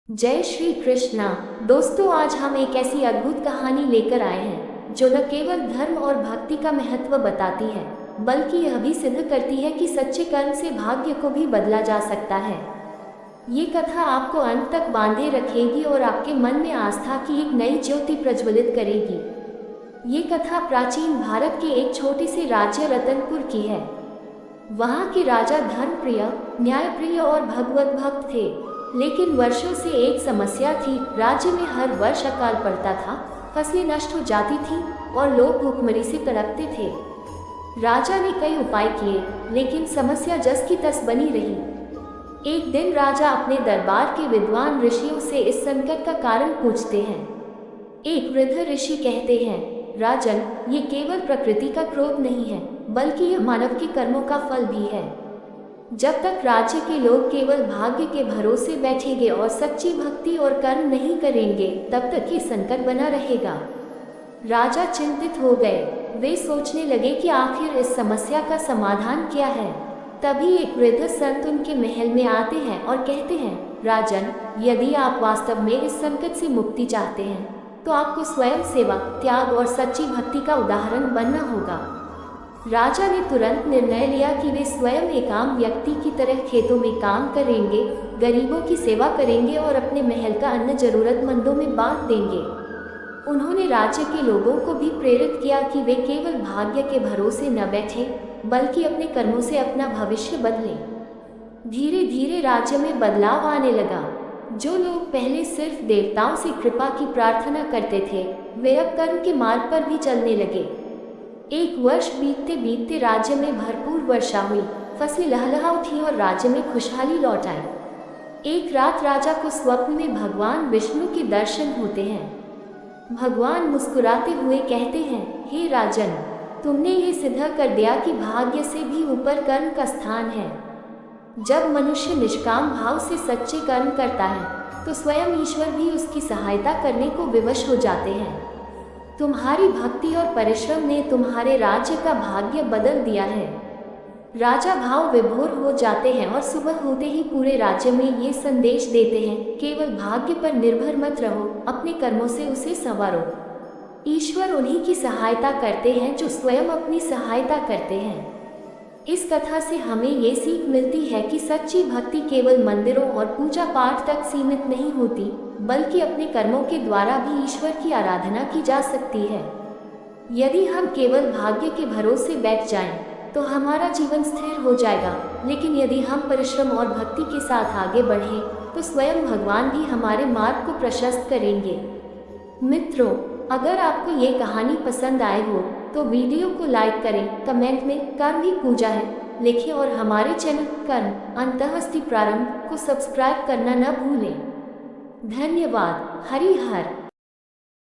जय श्री कृष्णा। दोस्तों, आज हम एक ऐसी अद्भुत कहानी लेकर आए हैं जो न केवल धर्म और भक्ति का महत्व बताती है, बल्कि यह भी सिद्ध करती है कि सच्चे कर्म से भाग्य को भी बदला जा सकता है। ये कथा आपको अंत तक बांधे रखेगी और आपके मन में आस्था की एक नई ज्योति प्रज्वलित करेगी। ये कथा प्राचीन भारत के एक छोटे से राज्य रतनपुर की है। वहाँ के राजा धर्मप्रिय, न्यायप्रिय और भगवत भक्त थे, लेकिन वर्षों से एक समस्या थी। राज्य में हर वर्ष अकाल पड़ता था, फसलें नष्ट हो जाती थीं और लोग भूखमरी से तड़पते थे। राजा ने कई उपाय किए, लेकिन समस्या जस की तस बनी रही। एक दिन राजा अपने दरबार के विद्वान ऋषियों से इस संकट का कारण पूछते हैं। एक वृद्ध ऋषि कहते हैं, राजन, ये केवल प्रकृति का क्रोध नहीं है, बल्कि यह मानव के कर्मों का फल भी है। जब तक राज्य के लोग केवल भाग्य के भरोसे बैठेंगे और सच्ची भक्ति और कर्म नहीं करेंगे, तब तक ये संकट बना रहेगा। राजा चिंतित हो गए। वे सोचने लगे कि आखिर इस समस्या का समाधान क्या है। तभी एक वृद्ध संत उनके महल में आते हैं और कहते हैं, राजन, यदि आप वास्तव में इस संकट से मुक्ति चाहते हैं तो आपको स्वयं सेवा, त्याग और सच्ची भक्ति का उदाहरण बनना होगा। राजा ने तुरंत निर्णय लिया कि वे स्वयं एक आम व्यक्ति की तरह खेतों में काम करेंगे, गरीबों की सेवा करेंगे और अपने महल का अन्न जरूरतमंदों में बांट देंगे। उन्होंने राज्य के लोगों को भी प्रेरित किया कि वे केवल भाग्य के भरोसे न बैठें, बल्कि अपने कर्मों से अपना भविष्य बदलें। धीरे धीरे राज्य में बदलाव आने लगा। जो लोग पहले सिर्फ देवताओं से कृपा की प्रार्थना करते थे, वे अब कर्म के मार्ग पर भी चलने लगे। एक वर्ष बीतते बीतते राज्य में भरपूर वर्षा हुई, फसलें लहलहा उठी और राज्य में खुशहाली लौट आई। एक रात राजा को स्वप्न में भगवान विष्णु के दर्शन होते हैं। भगवान मुस्कुराते हुए कहते हैं, हे राजन, तुमने ये सिद्ध कर दिया कि भाग्य से भी ऊपर कर्म का स्थान है। जब मनुष्य निष्काम भाव से सच्चे कर्म करता है तो स्वयं ईश्वर भी उसकी सहायता करने को विवश हो जाते हैं। तुम्हारी भक्ति और परिश्रम ने तुम्हारे राज्य का भाग्य बदल दिया है। राजा भाव विभोर हो जाते हैं और सुबह होते ही पूरे राज्य में ये संदेश देते हैं, केवल भाग्य पर निर्भर मत रहो, अपने कर्मों से उसे संवारो। ईश्वर उन्हीं की सहायता करते हैं जो स्वयं अपनी सहायता करते हैं। इस कथा से हमें ये सीख मिलती है कि सच्ची भक्ति केवल मंदिरों और पूजा पाठ तक सीमित नहीं होती, बल्कि अपने कर्मों के द्वारा भी ईश्वर की आराधना की जा सकती है। यदि हम केवल भाग्य के भरोसे बैठ जाएं, तो हमारा जीवन स्थिर हो जाएगा, लेकिन यदि हम परिश्रम और भक्ति के साथ आगे बढ़ें, तो स्वयं भगवान भी हमारे मार्ग को प्रशस्त करेंगे। मित्रों, अगर आपको ये कहानी पसंद आए हो तो वीडियो को लाइक करें, कमेंट में कर्म ही पूजा है लिखें और हमारे चैनल कर्म अंतःस्ति प्रारंभ को सब्सक्राइब करना न भूलें। धन्यवाद। हरि हर।